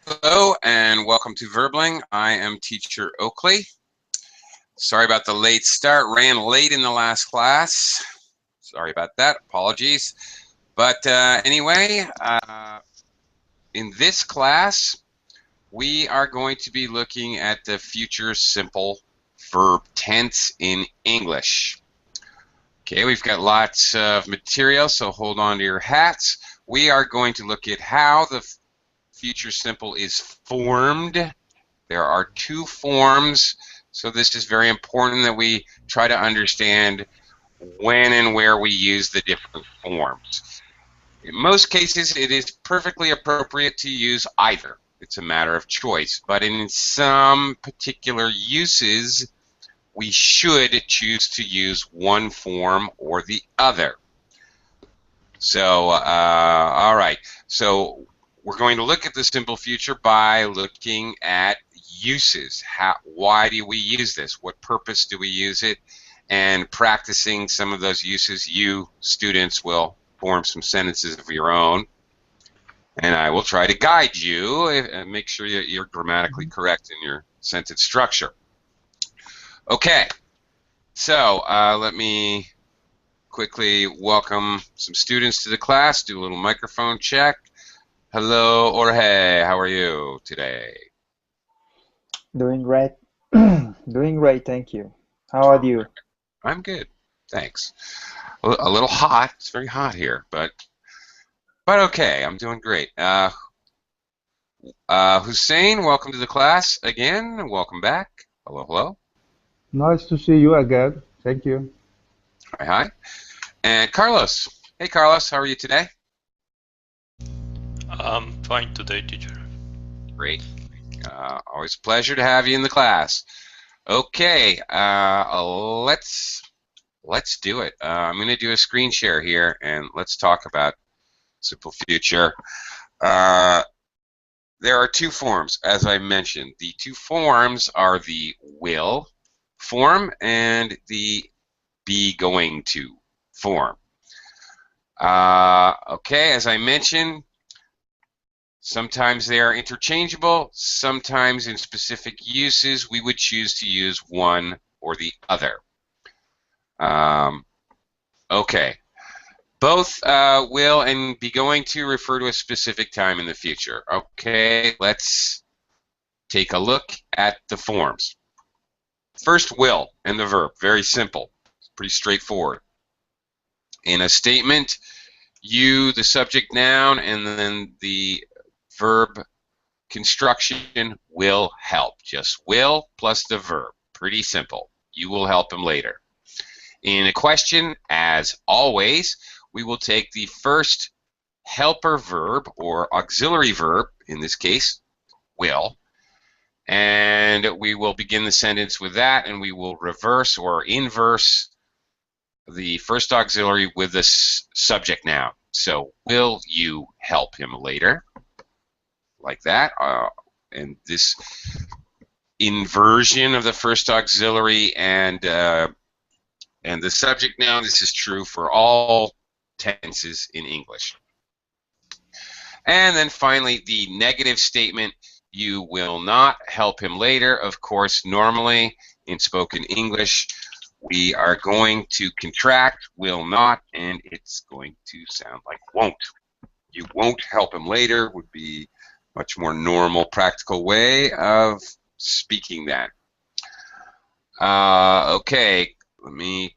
Hello and welcome to Verbling. I am teacher Oakley. Sorry about the late start. Ran late in the last class. Sorry about that. Apologies. But anyway, in this class, we are going to be looking at the future simple verb tense in English. Okay, we've got lots of material, so hold on to your hats. We are going to look at how the future simple is formed. There are two forms, so this is very important that we try to understand when and where we use the different forms. In most cases, it is perfectly appropriate to use either. It's a matter of choice. But in some particular uses, we should choose to use one form or the other. So, all right. So we're going to look at the simple future by looking at uses. Why do we use this? What purpose do we use it? And practicing some of those uses, you students will form some sentences of your own. And I will try to guide you and make sure you're grammatically correct in your sentence structure. Okay, so let me quickly welcome some students to the class, do a little microphone check. Hello, Jorge, how are you today? Doing great. Doing great, thank you. How are you? I'm good, thanks. A little hot, it's very hot here, but okay, I'm doing great. Hussein, welcome to the class again. Welcome back. Hello, hello. Nice to see you again. Thank you. Hi, hi. And Carlos. Hey, Carlos, how are you today? I'm fine today, teacher. Great. Always a pleasure to have you in the class. Okay, let's do it. I'm going to do a screen share here, and let's talk about simple future. There are two forms, as I mentioned. The two forms are the will form and the be going to form. Okay, as I mentioned, sometimes they are interchangeable. Sometimes in specific uses, we would choose to use one or the other. Okay. Both will and be going to refer to a specific time in the future. Okay, let's take a look at the forms. First, will and the verb. Very simple. It's pretty straightforward. In a statement, you, the subject noun, and then the verb construction will help. Just will plus the verb. Pretty simple. You will help him later. In a question, as always, we will take the first helper verb or auxiliary verb, in this case, will, and we will begin the sentence with that, and we will reverse or inverse the first auxiliary with the subject noun. So, will you help him later? Like that. And this inversion of the first auxiliary and the subject noun, this is true for all tenses in English. And then finally, the negative statement, you will not help him later. Of course, normally in spoken English, we are going to contract will not, and it's going to sound like won't. You won't help him later would be a much more normal, practical way of speaking that. Okay, let me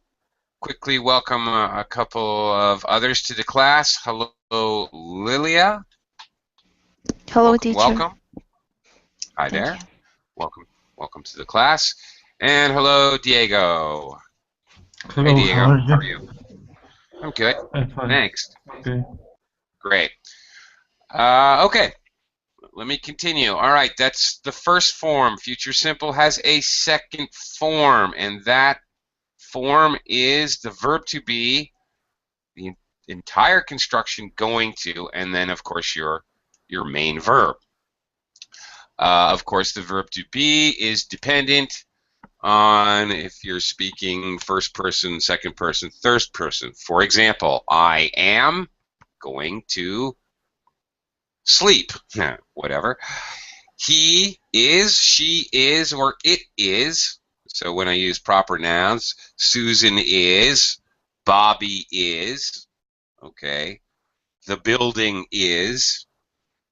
quickly welcome a couple of others to the class. Hello, Lilia. Hello, teacher. Welcome. Hi there. Welcome to the class. And hello, Diego. Hello, Hey, Diego. how are you? I'm good. I'm fine. Thanks. Okay. Great. Okay. Let me continue. All right, that's the first form. Future simple has a second form, and that form is the verb to be, the entire construction going to, and then of course your main verb. Of course, the verb to be is dependent on if you're speaking first person, second person, third person. For example, I am going to sleep. Whatever. He is, she is, or it is. So when I use proper nouns, Susan is, Bobby is, okay. The building is,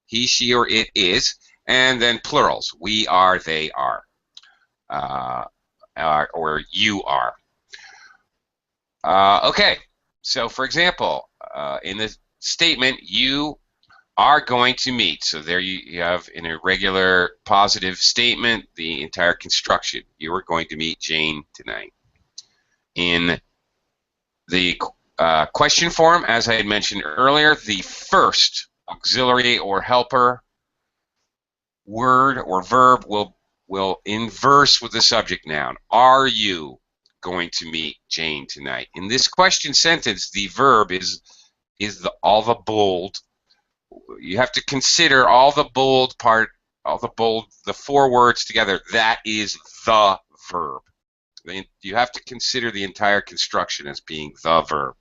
he, she, or it is, and then plurals. We are, they are, or you are. Okay, so for example, in the statement, you are going to meet. So there you have in a regular positive statement the entire construction. You are going to meet Jane tonight. In the question form, as I had mentioned earlier, the first auxiliary or helper word or verb will inverse with the subject noun. Are you going to meet Jane tonight? In this question sentence, the verb is all the bold. You have to consider all the bold part, the four words together. That is the verb. You have to consider the entire construction as being the verb.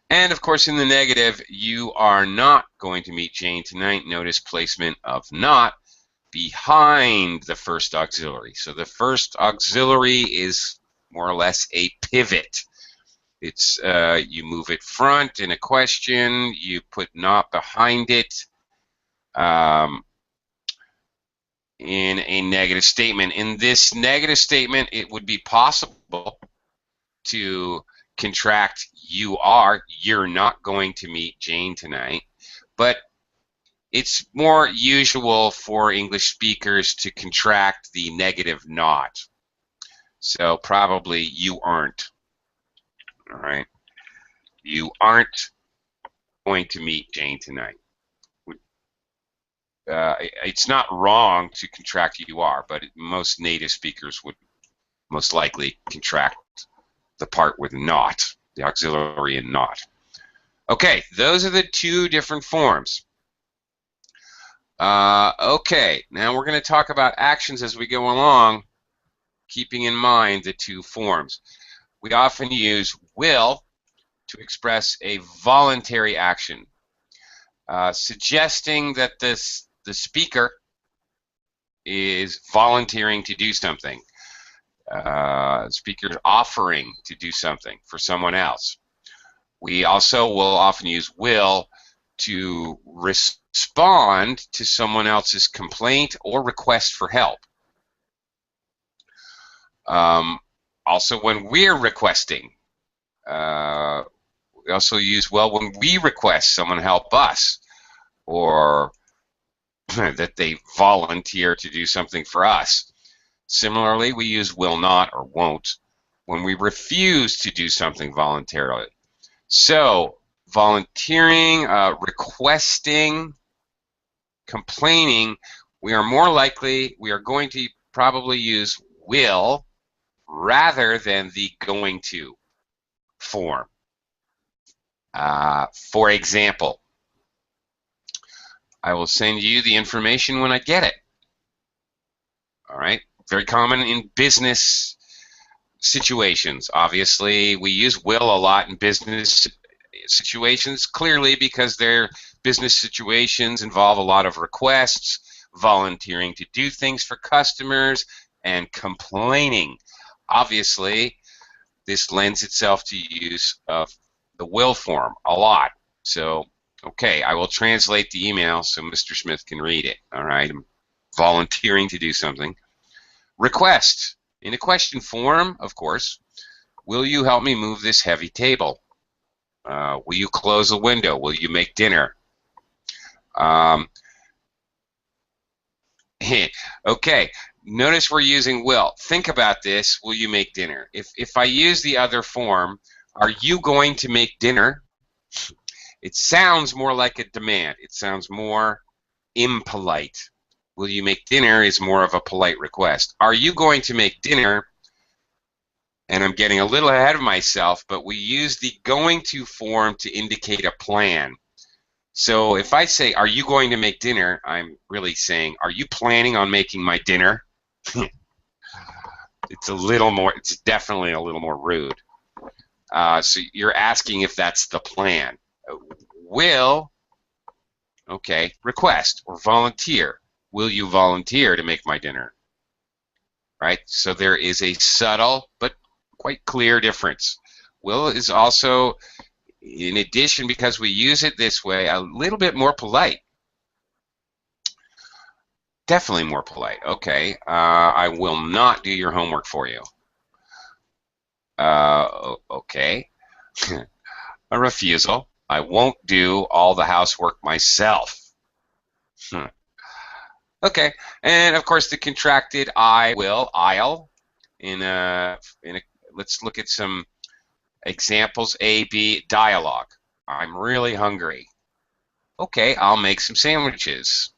And of course, in the negative, you are not going to meet Jane tonight. Notice placement of not behind the first auxiliary. So the first auxiliary is more or less a pivot. It's you move it front in a question, you put not behind it in a negative statement. In this negative statement, it would be possible to contract you're not going to meet Jane tonight, but it's more usual for English speakers to contract the negative not. So probably you aren't. All right. You aren't going to meet Jane tonight. It's not wrong to contract you are, but most native speakers would most likely contract the part with not, the auxiliary and not. Okay, those are the two different forms. Okay, now we're going to talk about actions as we go along, keeping in mind the two forms. We often use will to express a voluntary action, suggesting that the speaker is volunteering to do something. Speaker is offering to do something for someone else. We also will often use will to respond to someone else's complaint or request for help. Also, when we're requesting, we also use will when we request someone help us, or that they volunteer to do something for us. Similarly, we use will not or won't when we refuse to do something voluntarily. So, volunteering, requesting, complaining, we are going to probably use will rather than the going to form. For example, I will send you the information when I get it. All right? Very common in business situations. Obviously, we use will a lot in business situations, clearly because their business situations involve a lot of requests, volunteering to do things for customers, and complaining. Obviously, this lends itself to use of the will form a lot. So, okay, I will translate the email so Mr. Smith can read it. All right, I'm volunteering to do something. Request. In a question form, of course, will you help me move this heavy table? Will you close the window? Will you make dinner? Okay, notice we're using will. Think about this. Will you make dinner? If I use the other form, are you going to make dinner? It sounds more like a demand. It sounds more impolite. Will you make dinner is more of a polite request. Are you going to make dinner? And I'm getting a little ahead of myself, but we use the going to form to indicate a plan. So if I say, are you going to make dinner, I'm really saying, are you planning on making my dinner? It's definitely a little more rude. So you're asking if that's the plan. Will Okay, request or volunteer. Will you volunteer to make my dinner? Right? So there is a subtle but quite clear difference. Will is also, in addition, because we use it this way, a little bit more polite. Definitely more polite. Okay, I will not do your homework for you. Okay. A refusal. I won't do all the housework myself. Okay, and of course the contracted I will, I'll. Let's look at some examples. A, B, dialogue. I'm really hungry. Okay, I'll make some sandwiches.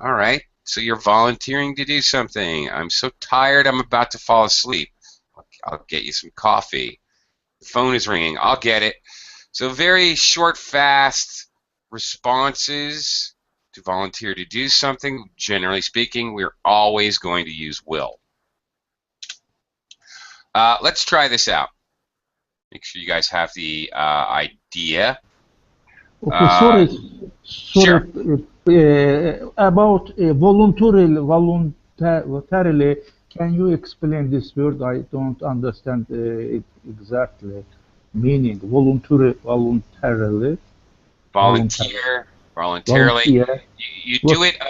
All right, so you're volunteering to do something. I'm so tired, I'm about to fall asleep. I'll get you some coffee. The phone is ringing. I'll get it. So very short, fast responses to volunteer to do something. Generally speaking, we're always going to use will. Let's try this out. Make sure you guys have the idea. Okay, sorry, Sure. about voluntarily, can you explain this word? I don't understand it exactly. Meaning, voluntarily. Voluntarily. Volunteer. You do it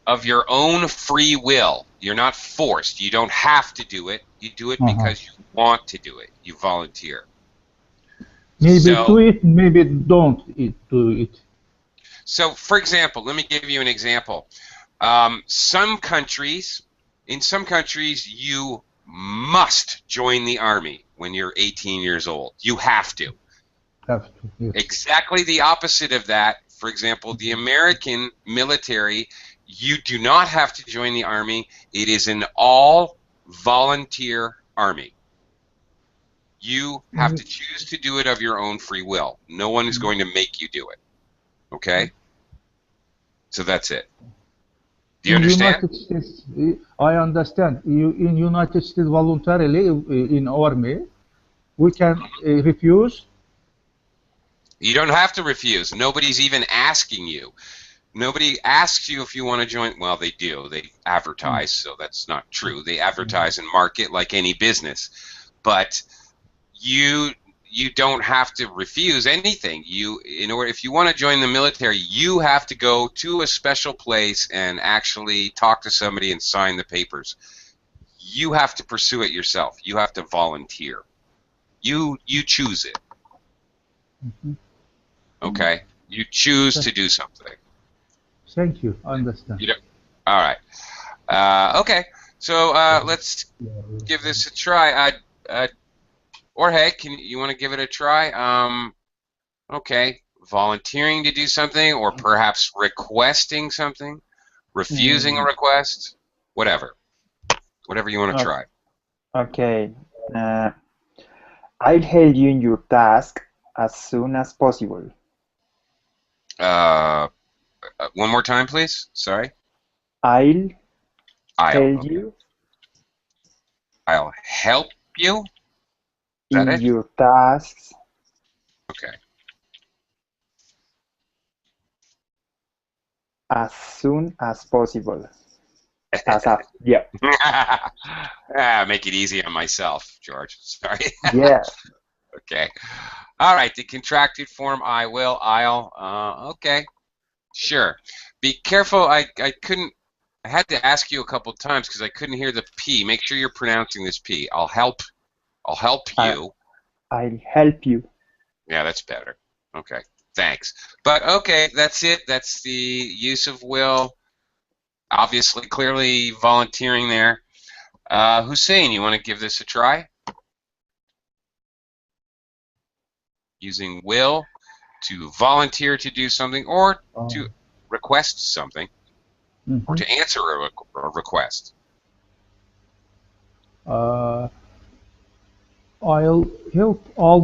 of your own free will. You're not forced. You don't have to do it. You do it because you want to do it. You volunteer. Maybe do it, maybe don't do it. So, for example, let me give you an example. In some countries, you must join the army when you're 18 years old. You have to. Yes. Exactly the opposite of that. For example, the American military, you do not have to join the army. It is an all-volunteer army. You have to choose to do it of your own free will. No one is going to make you do it. Okay? So that's it. Do you understand? United States, I understand. In United States, voluntarily in army, we can refuse. You don't have to refuse. Nobody's even asking you. Nobody asks you if you want to join. Well, they do. They advertise, so that's not true. They advertise and market like any business. But you don't have to refuse anything. If you want to join the military, you have to go to a special place and actually talk to somebody and sign the papers. You have to pursue it yourself. You have to volunteer. You choose it. Okay? You choose to do something. Thank you. I understand. All right. Okay. So let's give this a try. Jorge, you want to give it a try? Okay. Volunteering to do something, or perhaps requesting something, refusing a request, whatever. Whatever you want to try. Okay. I'll help you in your task as soon as possible. One more time, please. Sorry. I'll help you. I'll help you. Is that it? Your tasks. Okay. As soon as possible. Yeah. Make it easy on myself, George. Sorry. Yeah. Okay. All right. The contracted form, I will, I'll. Okay. Sure. Be careful. I had to ask you a couple times because I couldn't hear the P. Make sure you're pronouncing this P. I'll help you. I'll help you. Yeah, that's better. Okay. Thanks. But okay, that's it. That's the use of will. Obviously, clearly volunteering there. Hussein, you want to give this a try? Using will to volunteer to do something, or to request something, or to answer a request. I'll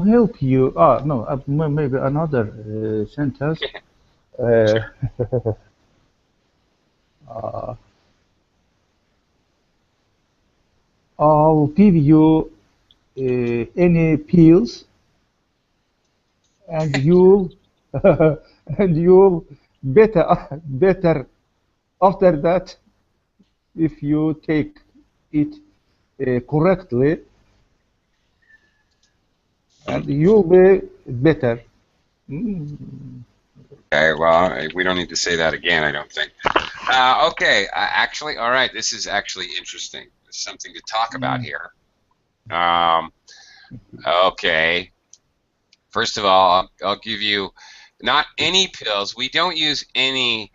help you. No, maybe another sentence. I'll give you any pills, and you'll better after that, if you take it correctly, and you'll be better. Okay, well, we don't need to say that again, I don't think. Okay, actually, all right, this is actually interesting. There's something to talk about here. Okay. First of all, I'll give you not any pills. We don't use any.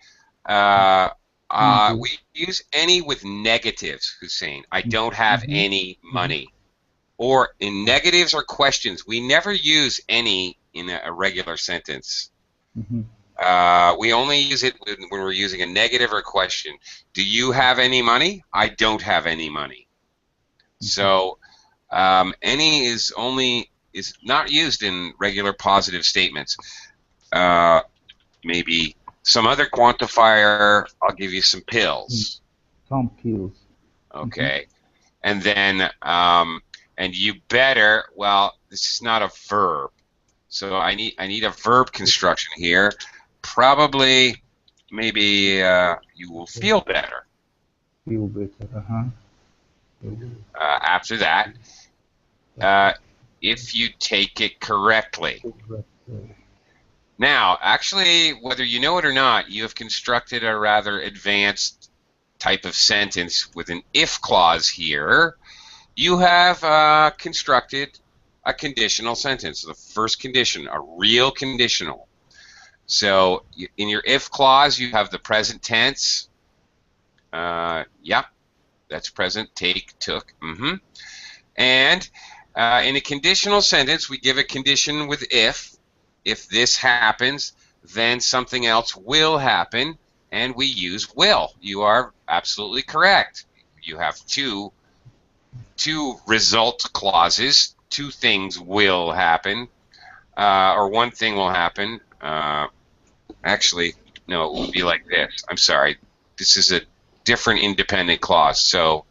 We use any with negatives, Hussein. I don't have any money. Or in negatives or questions, we never use any in a regular sentence. We only use it when we're using a negative or question. Do you have any money? I don't have any money. So any is not used in regular positive statements. Maybe some other quantifier. I'll give you some pills. Some pills. Okay, and then and you better. Well, this is not a verb, so I need a verb construction here. Probably, maybe you will feel better. Feel better. After that, if you take it correctly. Now, actually, whether you know it or not, you have constructed a rather advanced type of sentence with an if clause here. You have constructed a conditional sentence, the first condition, a real conditional. So in your if clause, you have the present tense. Yeah, that's present, take, took. And in a conditional sentence, we give a condition with if. If this happens, then something else will happen, and we use will. You are absolutely correct. You have two result clauses. Two things will happen, or one thing will happen. Actually, no, it would be like this. I'm sorry. This is a different independent clause. So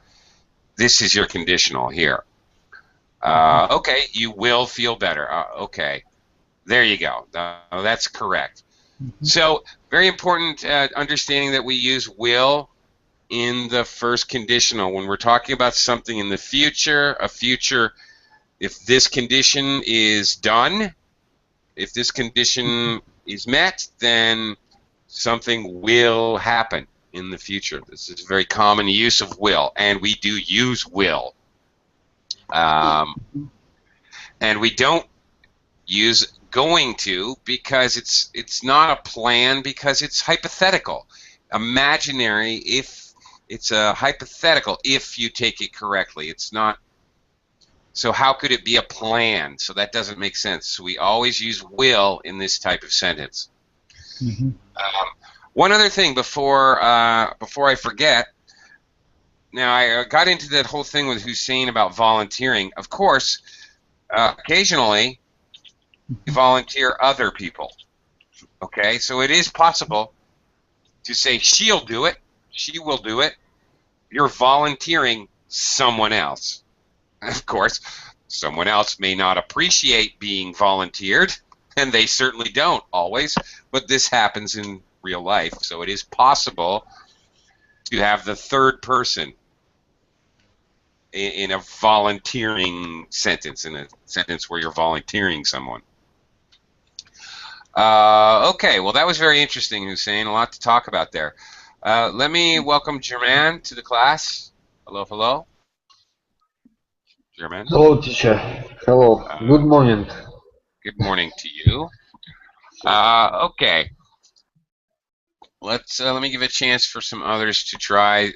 this is your conditional here. Okay, you will feel better. Okay, there you go. That's correct. So very important understanding that we use will in the first conditional. When we're talking about something in the future, if this condition is done, if this condition is met, then something will happen in the future. This is a very common use of will, and we do use will. And we don't use going to because it's not a plan, because it's hypothetical. Imaginary, if it's a hypothetical, if you take it correctly. It's not. So how could it be a plan? So that doesn't make sense. So we always use will in this type of sentence. One other thing before I forget. Now, I got into that whole thing with Hussein about volunteering. Of course, occasionally you volunteer other people. Okay, so it is possible to say she'll do it, she will do it. You're volunteering someone else. Of course, someone else may not appreciate being volunteered, and they certainly don't always, but this happens in real life. So it is possible to have the third person in a volunteering sentence, in a sentence where you're volunteering someone. Okay, well, that was very interesting, Hussein. A lot to talk about there. Let me welcome German to the class. Hello, hello. German. Hello, teacher. Hello. Good morning. Good morning to you. Okay. Let me give a chance for some others to try.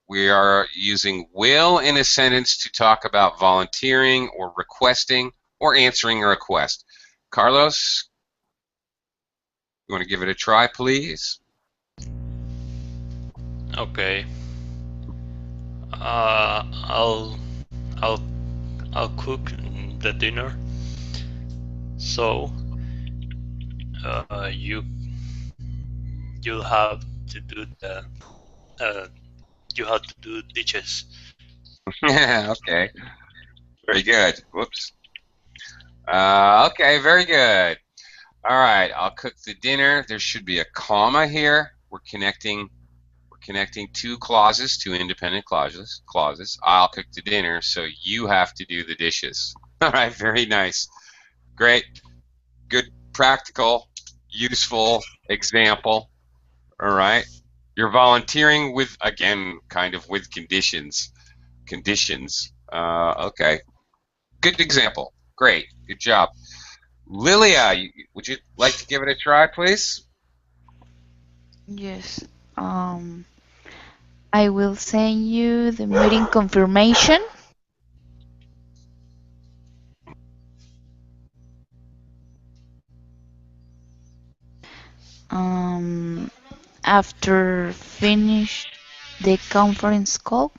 We are using will in a sentence to talk about volunteering or requesting or answering a request. Carlos, you want to give it a try, please? Okay. I'll cook the dinner. So you'll have to do you have to do dishes. Okay. Very good. Whoops. Okay, very good. All right, I'll cook the dinner. There should be a comma here. We're connecting two clauses, two independent clauses. I'll cook the dinner, so you have to do the dishes. All right, very nice. Great. Good practical, useful example. All right. You're volunteering with, again, kind of with conditions. Okay. Good example. Great. Good job. Lilia, would you like to give it a try, please? Yes. I will send you the meeting confirmation. After finish the conference call.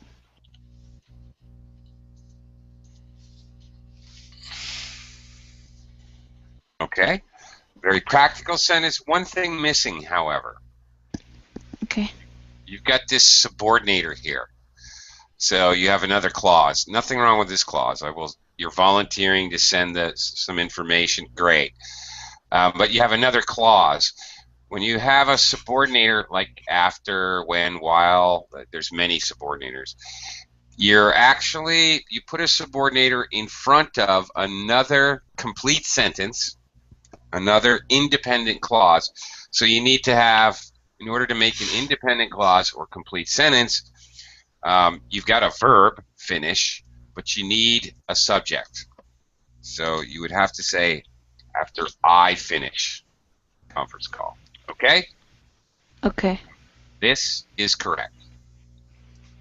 Okay. Very practical sentence. One thing missing, however. Okay. You've got this subordinator here. So you have another clause. Nothing wrong with this clause. You're volunteering to send some information. Great. But you have another clause. When you have a subordinator like after, when, while, there's many subordinators. You put a subordinator in front of another complete sentence, another independent clause. So you need to have, in order to make an independent clause or complete sentence, you've got a verb, finish, but you need a subject. So you would have to say, after I finish conference call. Okay? Okay. This is correct.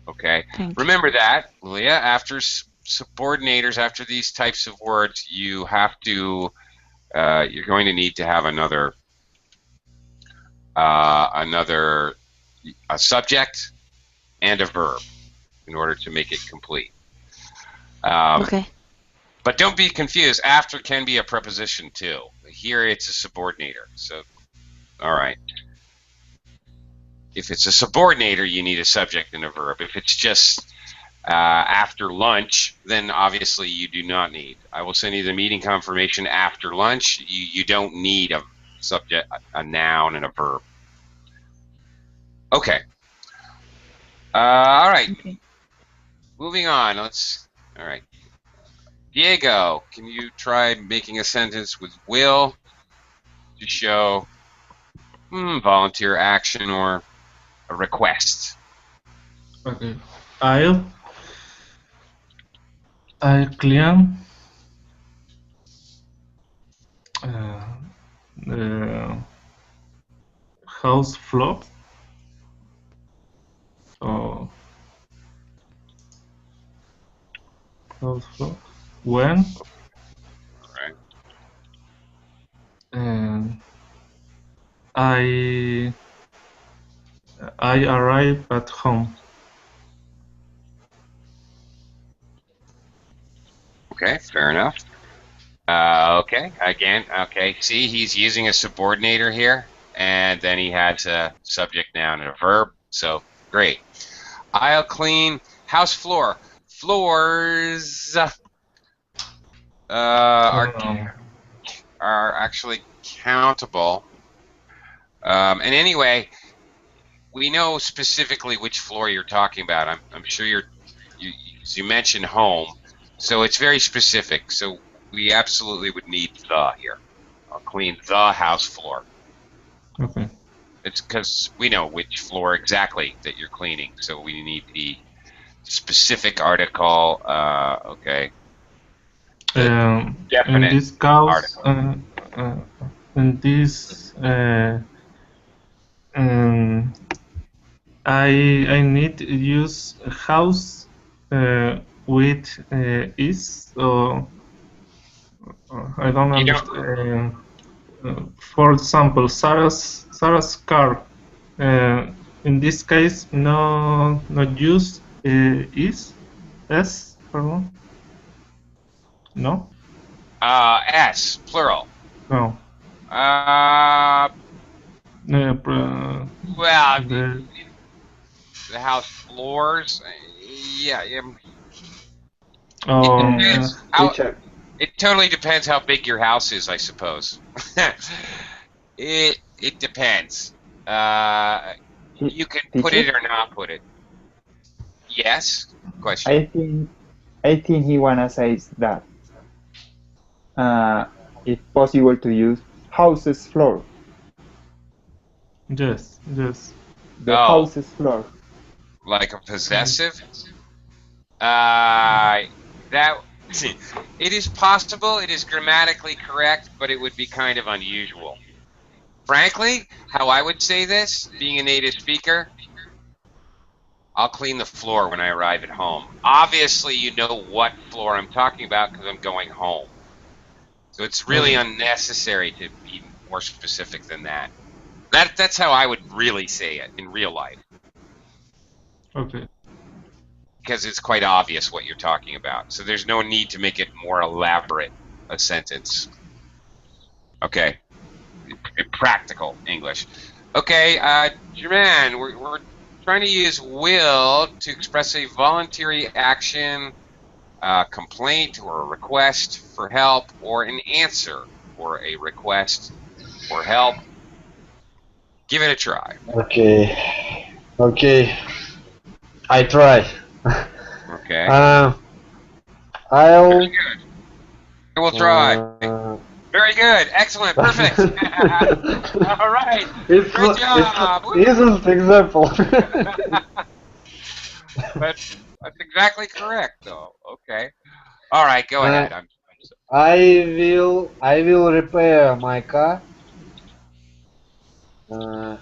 Okay? Thank you. Remember that, Leah, after subordinators, after these types of words, you have to, you're going to need to have a subject and a verb in order to make it complete. Okay. But don't be confused. After can be a preposition too. Here it's a subordinator. So, all right. If it's a subordinator, you need a subject and a verb. If it's just after lunch, then obviously you do not need. I will send you the meeting confirmation after lunch. You don't need a subject, a noun, and a verb. Okay. All right. Okay. Moving on. All right. Diego, can you try making a sentence with will to show volunteer action or a request? Okay. I'll clean the house floor. So house floor when I arrive at home. Okay, fair enough. Okay, again, okay. See, he's using a subordinator here, and then he has a subject, noun, and a verb. So great. I'll clean house floor. Floors are actually countable. And anyway, we know specifically which floor you're talking about. I'm sure you mentioned home, so it's very specific. So we absolutely would need the here. I'll clean the house floor. Okay. It's because we know which floor exactly that you're cleaning, so we need the specific article. Okay. Definite in this case, article. in this, I need to use house with is, or I don't understand. For example, Sarah's car. In this case, not use is s. Pardon. No. S plural. No. Well, the house floors. Yeah. Teacher, It totally depends how big your house is, I suppose. It depends. You can put Teacher, it or not put it. Yes? Question. I think he wanna say that it's possible to use house's floor. Yes, yes. The Oh. house's floor. Like a possessive? That it is possible, it is grammatically correct, but it would be kind of unusual. Frankly, how I would say this, being a native speaker, I'll clean the floor when I arrive at home. Obviously, you know what floor I'm talking about because I'm going home. So it's really unnecessary to be more specific than that. That's how I would really say it in real life. Okay. Because it's quite obvious what you're talking about. So there's no need to make it more elaborate a sentence. Okay. Practical English. Okay, German, we're trying to use will to express a voluntary action, complaint or a request for help, or an answer for a request for help. Give it a try. Okay. Okay. I try. Okay. I'll. Very good. I will try. uh, Very good. Excellent. Perfect. All right. It's Great job. It's isn't example. But that's exactly correct, though. Okay. All right. Go ahead. I will repair my car. And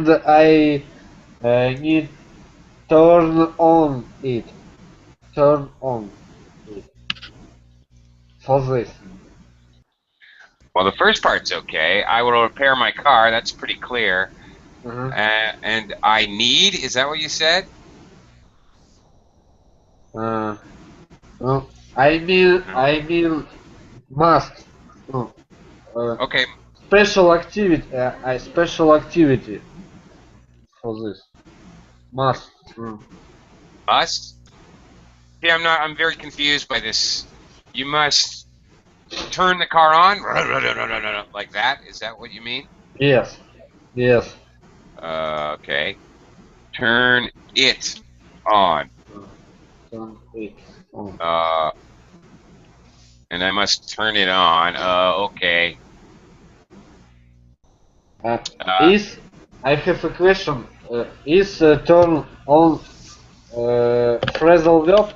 I need turn on it. Turn on it. For this. Well, the first part's okay. I will repair my car. That's pretty clear. Uh-huh. And I need. Is that what you said? No, I mean must. No. Okay. Special activity. Special activity for this. Must. Must. Yeah, I'm very confused by this. You must turn the car on like that. Is that what you mean? Yes. Yes. Okay. Turn it on. Turn it on. And I must turn it on. Okay. I have a question. Is turn on phrasal verb?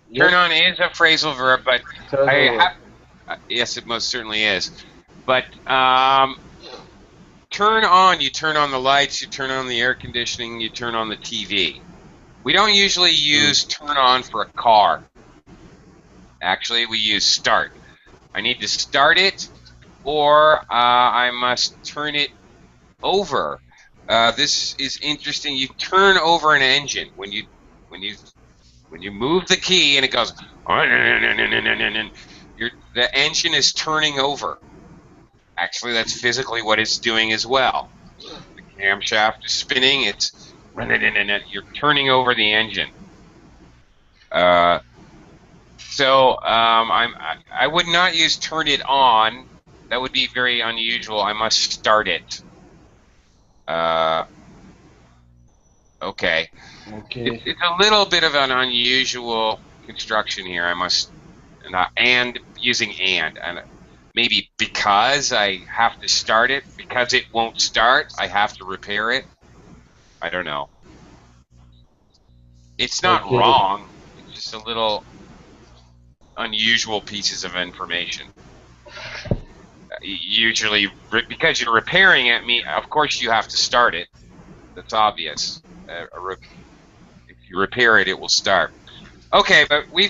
Yes. Turn on is a phrasal verb, but Phrasal verb. yes, it most certainly is. But turn on, you turn on the lights, you turn on the air conditioning, you turn on the TV. We don't usually use turn on for a car. Actually, we use start. I need to start it, or I must turn it over. This is interesting. You turn over an engine when you move the key and it goes. The engine is turning over. Actually, that's physically what it's doing as well. The camshaft is spinning. It's you're turning over the engine. So I would not use turn it on. That would be very unusual. I must start it. Okay. It's a little bit of an unusual construction here. I must and using and maybe because I have to start it, because it won't start, I have to repair it. I don't know. It's not wrong. It's just a little unusual pieces of information. Usually, because you're repairing it, of course you have to start it. That's obvious. If you repair it, it will start. Okay, but we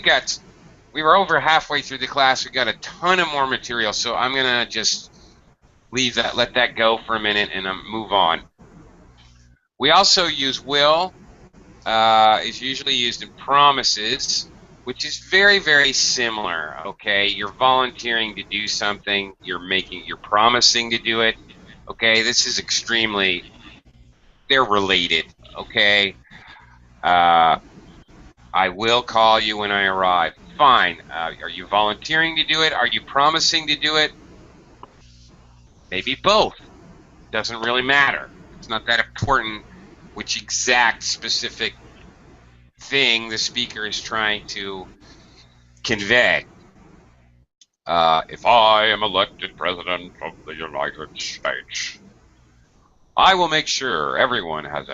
were over halfway through the class. We've got a ton of more material, so I'm gonna just leave that, let that go for a minute, and move on. We also use will. Is usually used in promises, which is very, very similar. Okay, you're volunteering to do something. You're promising to do it. Okay, this is they're related. Okay. I will call you when I arrive. Fine. Are you volunteering to do it? Are you promising to do it? Maybe both. Doesn't really matter. It's not that important which exact specific thing the speaker is trying to convey. If I am elected president of the United States, I will make sure everyone has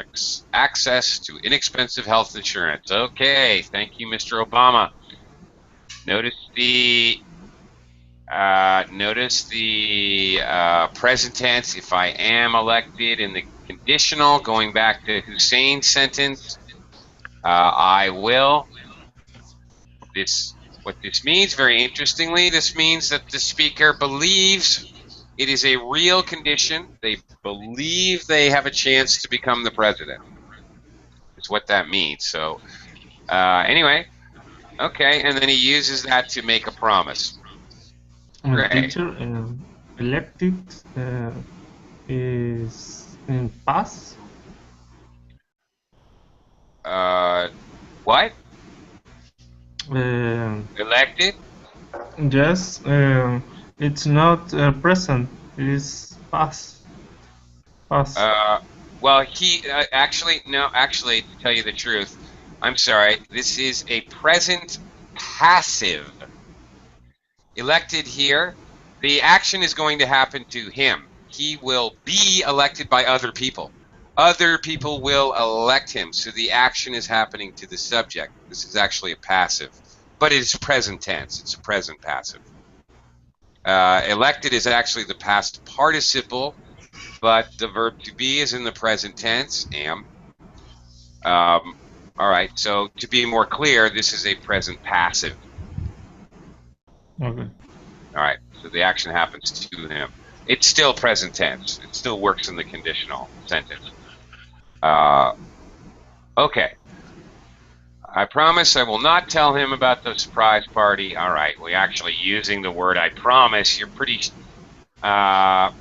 access to inexpensive health insurance. Okay, thank you, Mr. Obama. Notice the present tense. If I am elected, in the conditional, going back to Hussein's sentence, I will. What this means, very interestingly, this means that the speaker believes it is a real condition. They believe they have a chance to become the president. Is what that means. So anyway, okay, and then he uses that to make a promise. Great. Teacher, elected is in past. What? Elected? Elected? Yes, it's not present. It is past. Past. Well, he actually, to tell you the truth, I'm sorry. This is a present passive. Elected here, the action is going to happen to him. He will be elected by other people. Other people will elect him, so the action is happening to the subject. This is actually a passive, but it's present tense. It's a present passive. Elected is actually the past participle, but the verb to be is in the present tense, am. All right, so to be more clear, this is a present passive. Okay. All right, so the action happens to him. It's still present tense. It still works in the conditional sentence. Okay. I promise I will not tell him about the surprise party. All right, we're actually using the word I promise. You're pretty... well,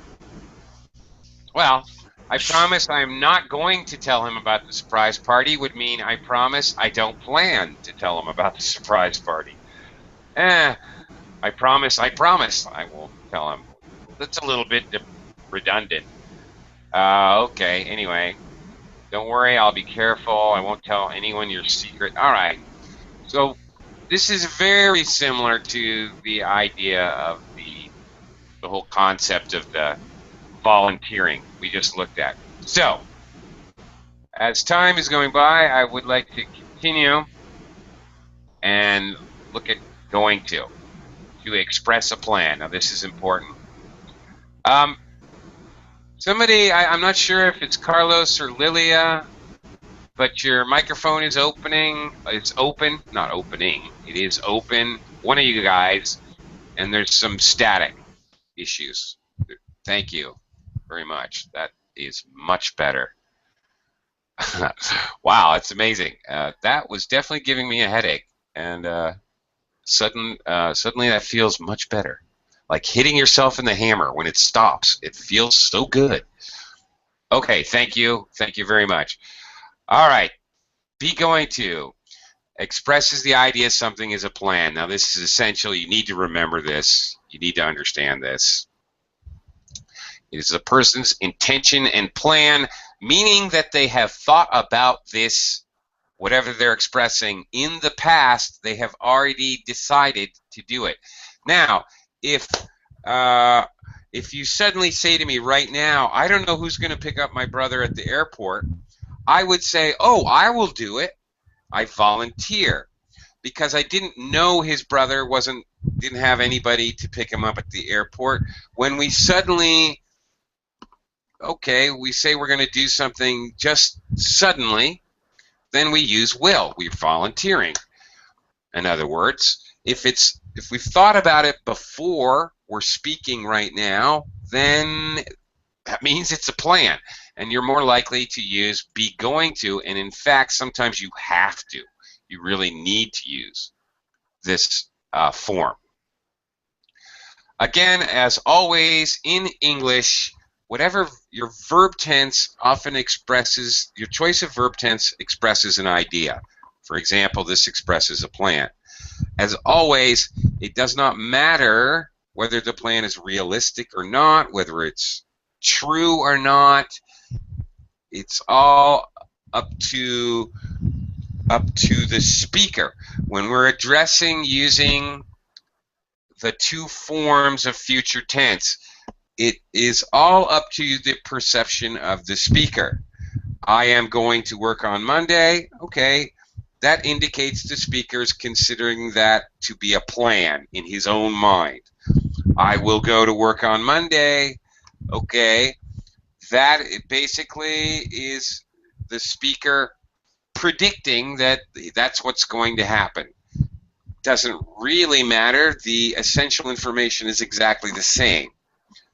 I promise I am not going to tell him about the surprise party would mean I promise I don't plan to tell him about the surprise party. I promise I won't tell him. That's a little bit redundant. Okay, anyway. Don't worry, I'll be careful. I won't tell anyone your secret. All right. So this is very similar to the idea of the whole concept of the volunteering we just looked at. So, as time is going by, I would like to continue and look at going to express a plan. Now, this is important. Somebody, I'm not sure if it's Carlos or Lilia, but your microphone is opening. It's open, not opening. It is open. One of you guys, and there's some static issues. Thank you very much. That is much better. Wow, it's amazing. That was definitely giving me a headache, and suddenly that feels much better. Like hitting yourself in the hammer when it stops. It feels so good. Okay, thank you. Thank you very much. All right. Be going to expresses the idea something is a plan. Now, this is essential. You need to remember this. You need to understand this. It is a person's intention and plan, meaning that they have thought about this, whatever they're expressing, in the past. They have already decided to do it. Now, if you suddenly say to me right now, I don't know who's going to pick up my brother at the airport, I would say, oh, I will do it. I volunteer, because I didn't know his brother didn't have anybody to pick him up at the airport. When we suddenly, we say we're going to do something just suddenly, then we use will. We're volunteering. In other words, if we've thought about it before we're speaking right now, then that means it's a plan. And you're more likely to use be going to, and in fact, sometimes you have to. You really need to use this form. Again, as always, in English, whatever your verb tense often expresses, your choice of verb tense expresses an idea. For example, this expresses a plan. As always, it does not matter whether the plan is realistic or not, whether it's true or not. It's all up to the speaker. When we're addressing using the two forms of future tense, it is all up to the perception of the speaker. I am going to work on Monday. Okay, that indicates the speaker's considering that to be a plan in his own mind. I will go to work on Monday. Okay, that basically is the speaker predicting that that's what's going to happen. Doesn't really matter. The essential information is exactly the same.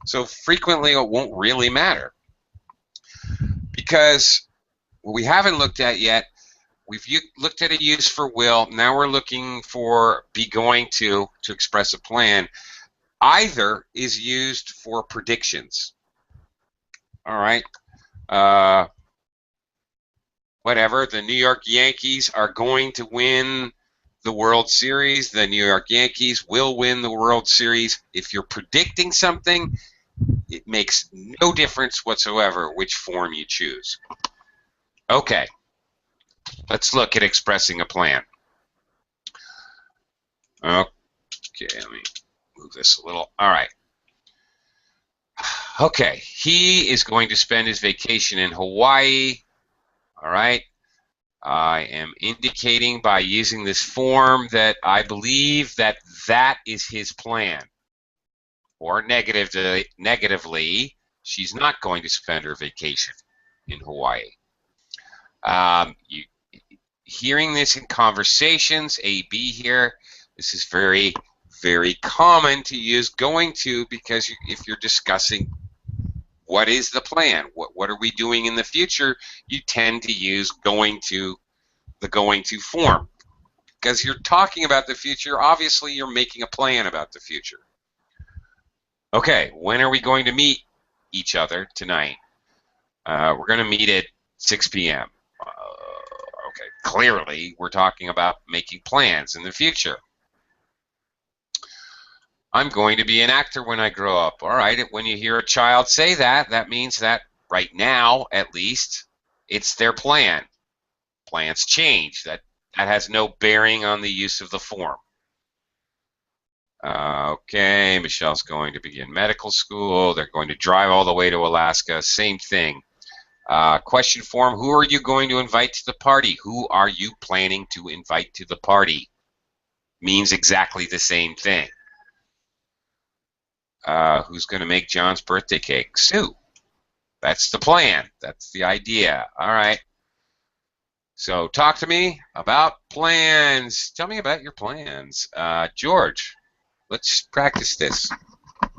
So frequently it won't really matter. Because what we haven't looked at yet, we've looked at a use for will. Now we're looking for be going to express a plan. Either is used for predictions. All right. Whatever. The New York Yankees are going to win the World Series. The New York Yankees will win the World Series. If you're predicting something, it makes no difference whatsoever which form you choose. Okay. Let's look at expressing a plan. Okay, let me move this a little. All right. Okay, he is going to spend his vacation in Hawaii. All right. I am indicating by using this form that I believe that that is his plan. Or negatively, she's not going to spend her vacation in Hawaii. Hearing this in conversations, A, B here, this is very, very common to use going to, because if you're discussing what is the plan, what are we doing in the future, you tend to use going to, the going to form. Because you're talking about the future, obviously you're making a plan about the future. Okay, when are we going to meet each other tonight? We're going to meet at 6 p.m. Okay, clearly we're talking about making plans in the future. I'm going to be an actor when I grow up. All right, when you hear a child say that, that means that right now, at least, it's their plan. Plans change. That has no bearing on the use of the form. Okay, Michelle's going to begin medical school. They're going to drive all the way to Alaska. Same thing. Question form, who are you going to invite to the party? Who are you planning to invite to the party? Means exactly the same thing. Who's going to make John's birthday cake? Sue. That's the plan. That's the idea. All right. So talk to me about plans. Tell me about your plans. George, let's practice this.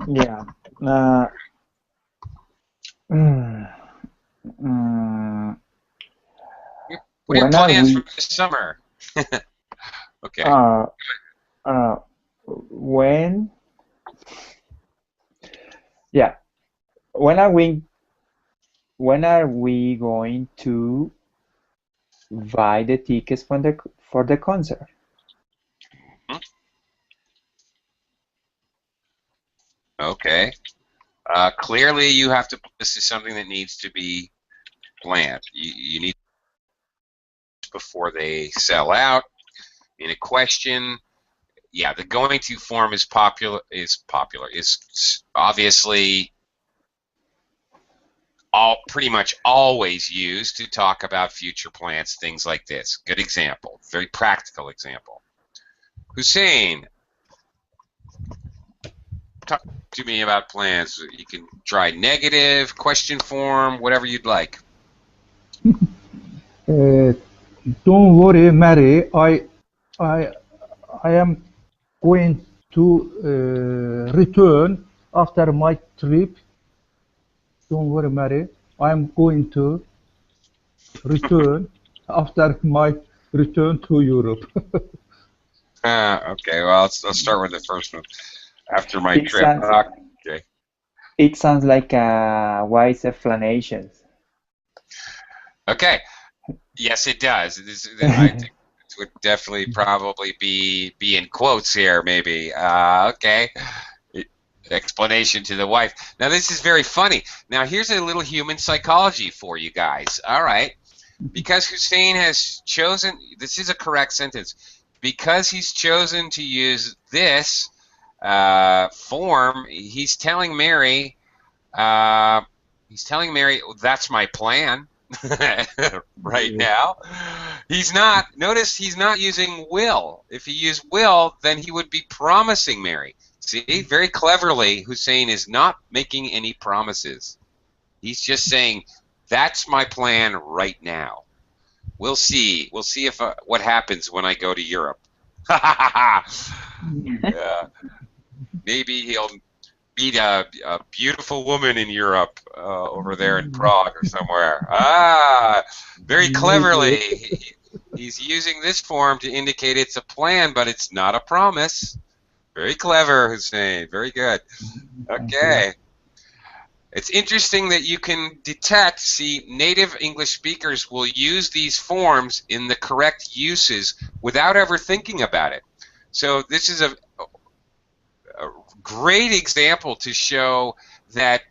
Yeah. What are your plans for this summer? Okay. When? Yeah. When are we going to buy the tickets for the concert? Okay. Clearly, you have to. This is something that needs to be planned. You need before they sell out. In a question, yeah, the going to form is obviously pretty much always used to talk about future plans, things like this. Good example, very practical example. Hussein, talk to me about plans. You can try negative, question form, whatever you'd like. Don't worry, Mary. I am going to return after my trip. Don't worry, Mary. I am going to return after my return to Europe. Okay, well, I'll start with the first one. After my trip. Okay. It sounds like a wise explanation. Okay. Yes, it does. I think it's would definitely probably be in quotes here, maybe. Okay. Explanation to the wife. Now, this is very funny. Now, here's a little human psychology for you guys. All right. Because Hussein has chosen, this is a correct sentence, because he's chosen to use this form, he's telling Mary, that's my plan right now. He's not, notice he's not using will. If he used will, then he would be promising Mary. See, very cleverly, Hussein is not making any promises. He's just saying, that's my plan right now. We'll see. We'll see if what happens when I go to Europe. Maybe he'll meet a beautiful woman in Europe over there in Prague or somewhere. Very cleverly, he's using this form to indicate it's a plan, but it's not a promise. Very clever, Hussein. Very good. Okay. It's interesting that you can detect, see, native English speakers will use these forms in the correct uses without ever thinking about it. So this is a great example to show that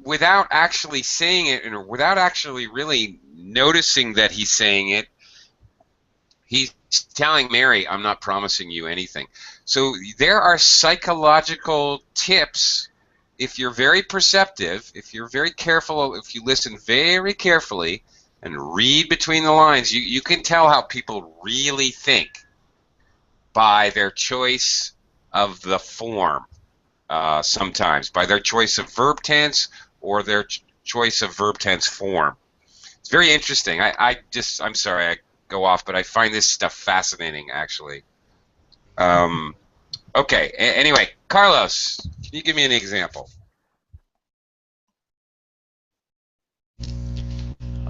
without actually saying it or without actually really noticing that he's saying it, he's telling Mary, I'm not promising you anything. So there are psychological tips. If you're very perceptive, if you're very careful, if you listen very carefully and read between the lines, you can tell how people really think by their choice of the form, sometimes, by their choice of verb tense or their choice of verb tense form. It's very interesting. I'm sorry I go off, but I find this stuff fascinating, actually. Okay, anyway, Carlos, can you give me an example?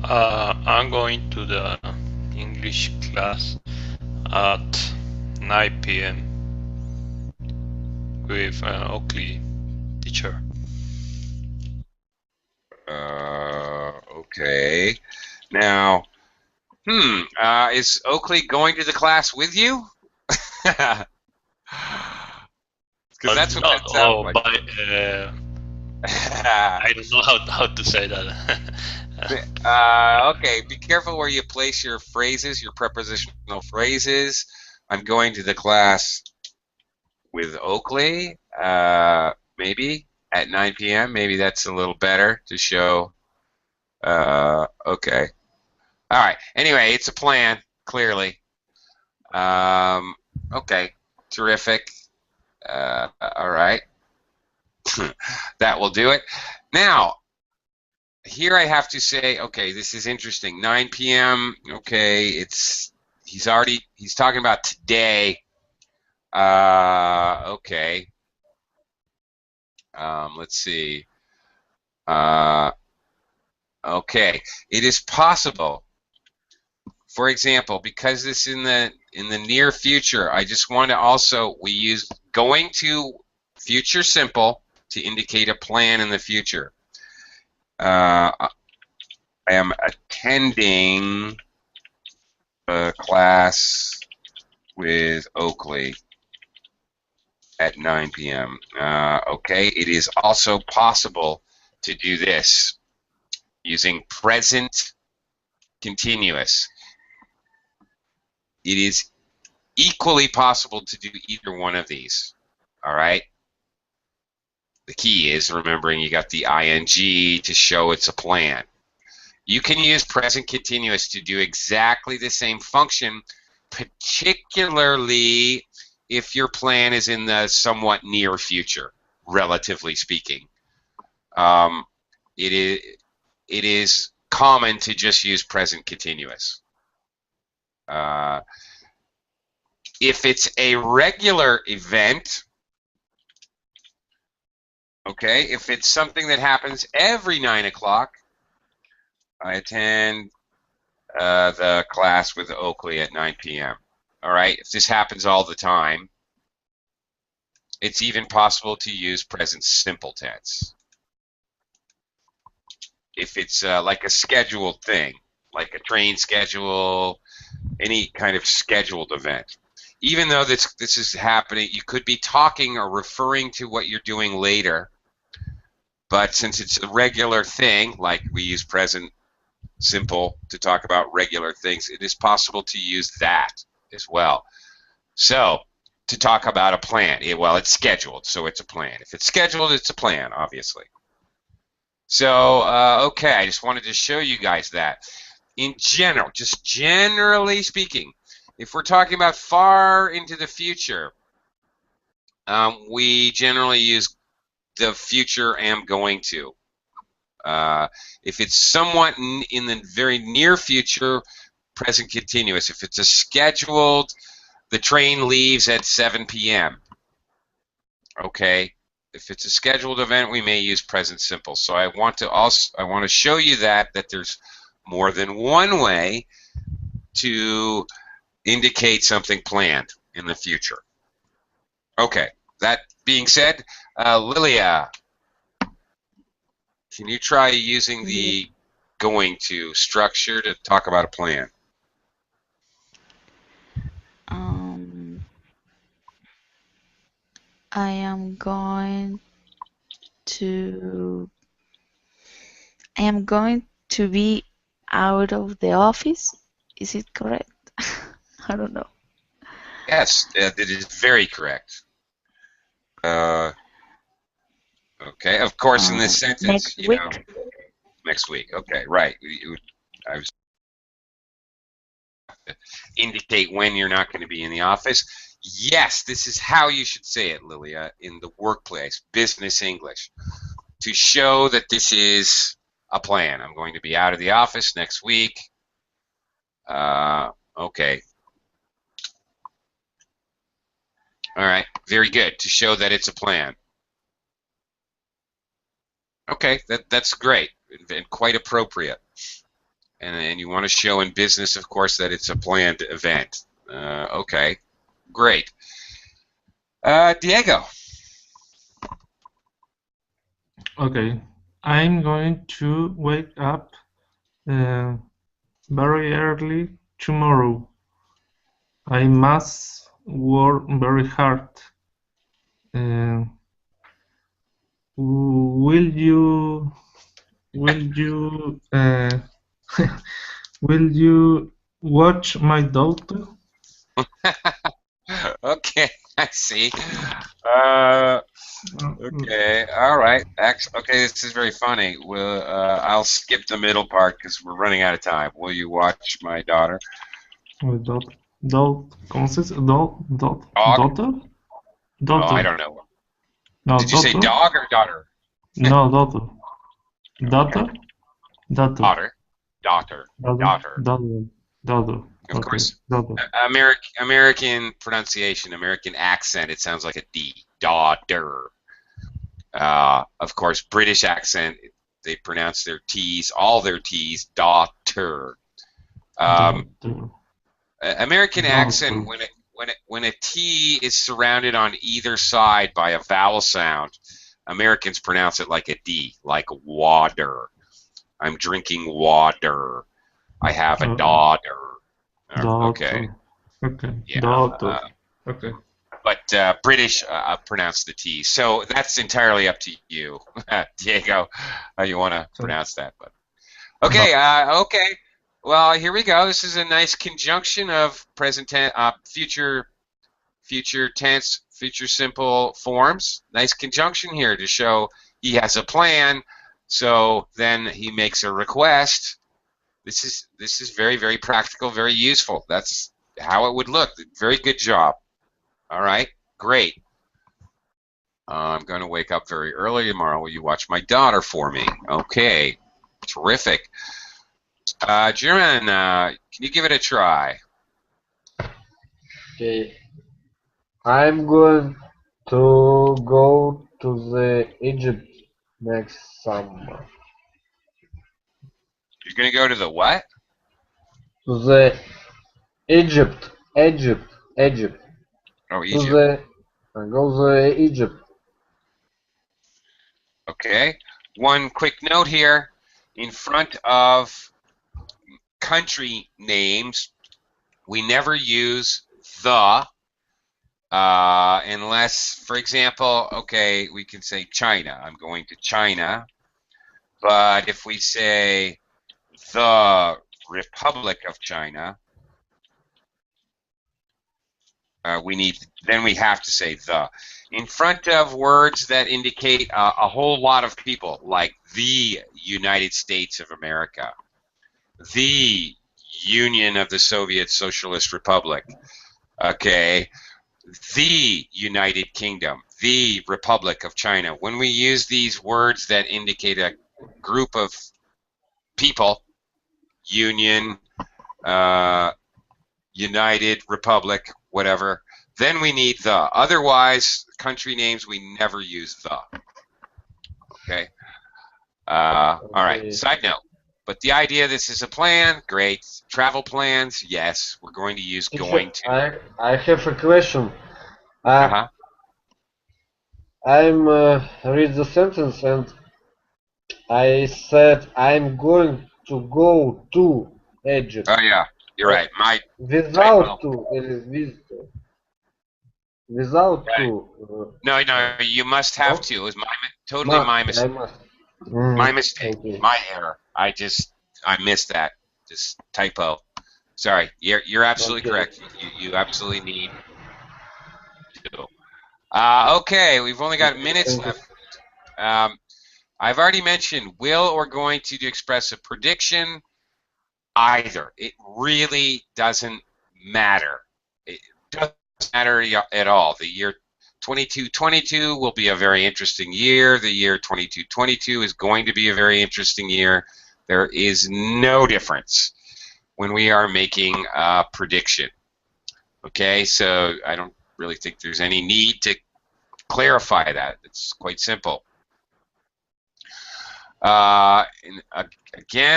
I'm going to the English class at 9 p.m. with Oakley teacher. Okay. Now, is Oakley going to the class with you? Because that's what that sounds like. I don't know how to say that. Okay, be careful where you place your phrases, your prepositional phrases. I'm going to the class with Oakley, maybe at 9 p.m. Maybe that's a little better to show. Okay. All right. Anyway, it's a plan, clearly. Okay. Terrific. All right. That will do it. Now, here I have to say, okay, this is interesting. 9 p.m. Okay, he's talking about today. Okay. Let's see. Okay, it is possible. For example, because this in the near future, I just want to also, we use going to future simple to indicate a plan in the future. I am attending a class with Oakley at 9 p.m. Okay, it is also possible to do this using present continuous. It is equally possible to do either one of these. All right? The key is remembering you got the ing to show it's a plan. You can use present continuous to do exactly the same function, particularly if your plan is in the somewhat near future, relatively speaking. It is common to just use present continuous. If it's a regular event, okay, if it's something that happens every 9 o'clock, I attend the class with Oakley at 9 p.m. All right, if this happens all the time, it's even possible to use present simple tense. If it's like a scheduled thing, like a train schedule, any kind of scheduled event. Even though this is happening, you could be talking or referring to what you're doing later. But since it's a regular thing, like we use present simple to talk about regular things, it is possible to use that as well. So, to talk about a plan, well, it's scheduled, so it's a plan. If it's scheduled, it's a plan, obviously. So, okay, I just wanted to show you guys that. In general, just generally speaking, if we're talking about far into the future, we generally use the future am going to. If it's somewhat in the very near future, present continuous. If it's a scheduled, the train leaves at 7 p.m. Okay. If it's a scheduled event, we may use present simple. So I want to show you that there's more than one way to indicate something planned in the future. Okay. That being said, Lilia, can you try using the going to structure to talk about a plan? I am going to be out of the office. Is it correct? I don't know. Yes, that is very correct. Okay, of course, in this sentence, next week. Next week. Okay, right. I was indicate when you're not going to be in the office. Yes, this is how you should say it, Lilia, in the workplace, business English, to show that this is a plan. I'm going to be out of the office next week. Okay. All right, very good, to show that it's a plan. Okay, that's great and quite appropriate. And you want to show in business, of course, that it's a planned event. Okay, great. Diego. Okay, I'm going to wake up very early tomorrow. I must work very hard. Will you will you watch my daughter? Okay, I see. Okay, all right. Okay, this is very funny. I'll skip the middle part because we're running out of time. Will you watch my daughter? Daughter? Dog? Daughter? Oh, I don't know. No, Did you say dog or daughter? No, daughter. Daughter? Daughter. Daughter. Of course. American pronunciation, American accent, it sounds like a D. Daughter. Of course, British accent, they pronounce their T's, all their T's, daughter. American accent, when a T is surrounded on either side by a vowel sound, Americans pronounce it like a D, like water. I'm drinking water. I have a daughter. Okay. Okay. Yeah. Daughter. Okay. But British pronounce the T, so that's entirely up to you, Diego, how you want to pronounce that. But okay, okay. Well, here we go. This is a nice conjunction of present tense, future tense, future simple forms. Nice conjunction here to show he has a plan. So then he makes a request. This is very, very practical, very useful. That's how it would look. Very good job. All right, great. I'm going to wake up very early tomorrow. Will you watch my daughter for me? Okay, terrific. German, can you give it a try? Okay. I'm going to go to the Egypt next summer. You're going to go to the what? To the Egypt. Oh, Egypt. Go to Egypt. Okay. One quick note here. In front of country names, we never use the unless, for example, okay, we can say China. I'm going to China. But if we say the Republic of China, then we have to say the. In front of words that indicate a whole lot of people, like the United States of America, the Union of the Soviet Socialist Republic, okay, the United Kingdom, the Republic of China. When we use these words that indicate a group of people, Union, United, Republic, whatever, then we need the. Otherwise, country names, we never use the. Okay? All right, side note. But the idea, this is a plan, great. Travel plans, yes, we're going to use going to. I have a question. Uh-huh. I'm read the sentence and I said I'm going to go to Egypt. Oh, yeah, you're right. My Without typo. Without Right. to. No, you must have no? to. It was totally my mistake. My mistake. Okay. My error. I missed that. Just typo. Sorry. You're absolutely correct. You absolutely need to. Okay, we've only got minutes left. I've already mentioned will or going to express a prediction. Either. It really doesn't matter. It doesn't matter at all. The year 2222 will be a very interesting year. The year 2222 is going to be a very interesting year. There is no difference when we are making a prediction. Okay, so I don't really think there's any need to clarify that. It's quite simple. Again,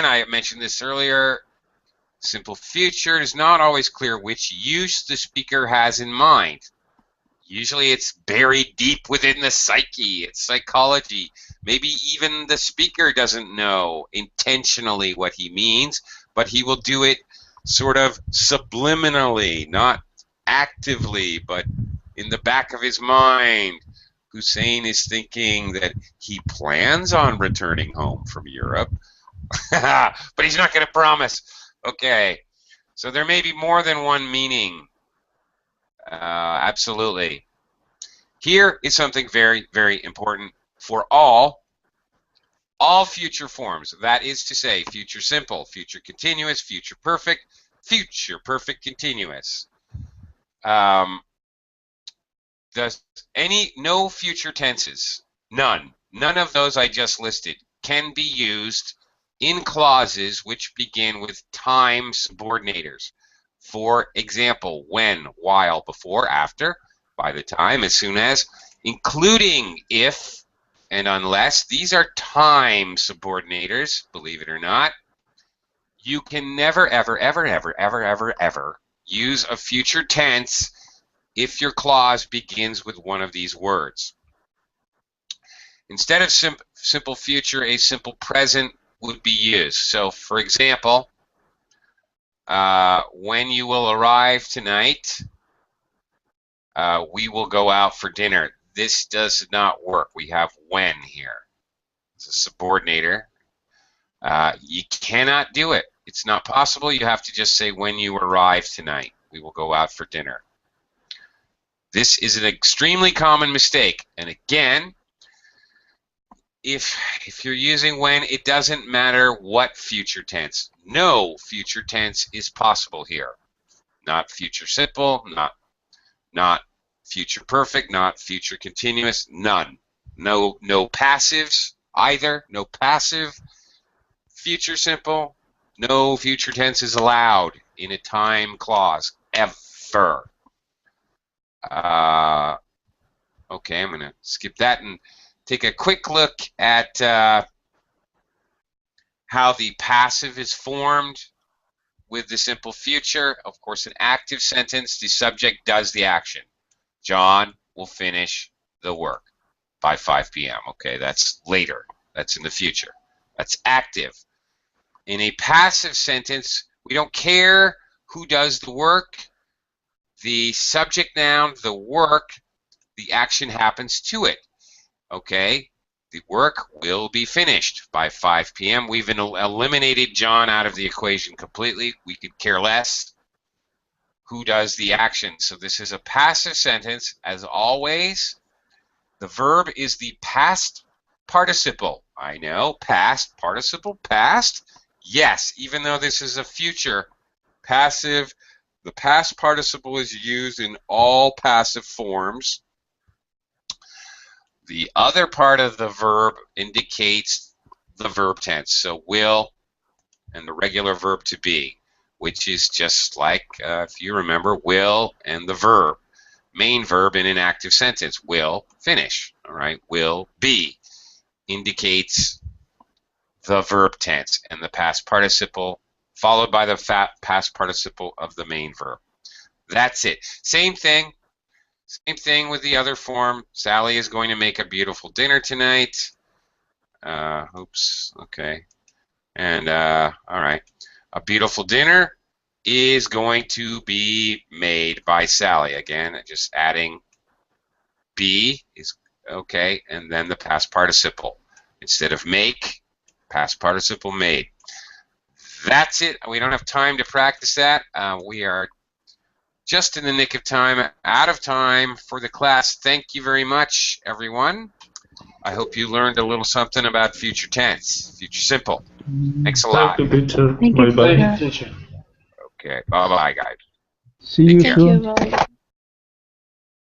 I mentioned this earlier. Simple future is not always clear which use the speaker has in mind. Usually it's buried deep within the psyche, it's psychology. Maybe even the speaker doesn't know intentionally what he means, but he will do it sort of subliminally, not actively, but in the back of his mind. Hussein is thinking that he plans on returning home from Europe, but he's not going to promise. Okay, so there may be more than one meaning. Absolutely. Here is something very, very important for all future forms. That is to say, future simple, future continuous, future perfect continuous. No future tenses, none of those I just listed can be used in clauses which begin with time subordinators. For example, when, while, before, after, by the time, as soon as, including if and unless. These are time subordinators, believe it or not. You can never, ever, ever, ever, ever, ever, ever use a future tense if your clause begins with one of these words. Instead of simple future, a simple present would be used. So, for example, when you will arrive tonight, we will go out for dinner. This does not work. We have when here. It's a subordinator. You cannot do it. It's not possible. You have to just say when you arrive tonight. We will go out for dinner. This is an extremely common mistake. And again, if you're using when, it doesn't matter what future tense. No future tense is possible here. Not future simple, not future perfect, not future continuous, none. No passives either. No passive future simple. No future tense is allowed in a time clause ever. Okay, I'm going to skip that and take a quick look at how the passive is formed with the simple future. Of course, an active sentence, the subject does the action. John will finish the work by 5 p.m. Okay, that's later. That's in the future. That's active. In a passive sentence, we don't care Who does the work? The subject noun, the work, the action happens to it. Okay? The work will be finished by 5 p.m. We've eliminated John out of the equation completely. We could care less. Who does the action? So this is a passive sentence. As always, the verb is the past participle. I know, past participle, past. Yes, even though this is a future passive, the past participle is used in all passive forms. The other part of the verb indicates the verb tense. So will and the regular verb to be, which is just like, if you remember, will and the verb. Main verb in an active sentence, will finish. All right, will be indicates the verb tense and the past participle followed by the past participle of the main verb. That's it. Same thing with the other form. Sally is going to make a beautiful dinner tonight. Oops, okay. And, all right. A beautiful dinner is going to be made by Sally. Again, just adding be is okay, and then the past participle. Instead of make, past participle made. That's it. We don't have time to practice that. We are just in the nick of time, out of time for the class. Thank you very much, everyone. I hope you learned a little something about future tense, future simple. Thanks a lot. Thank you, teacher. Thank you, Bye-bye. Thank you, teacher. Okay, bye-bye, guys. See you Take care. soon. Thank you, bye.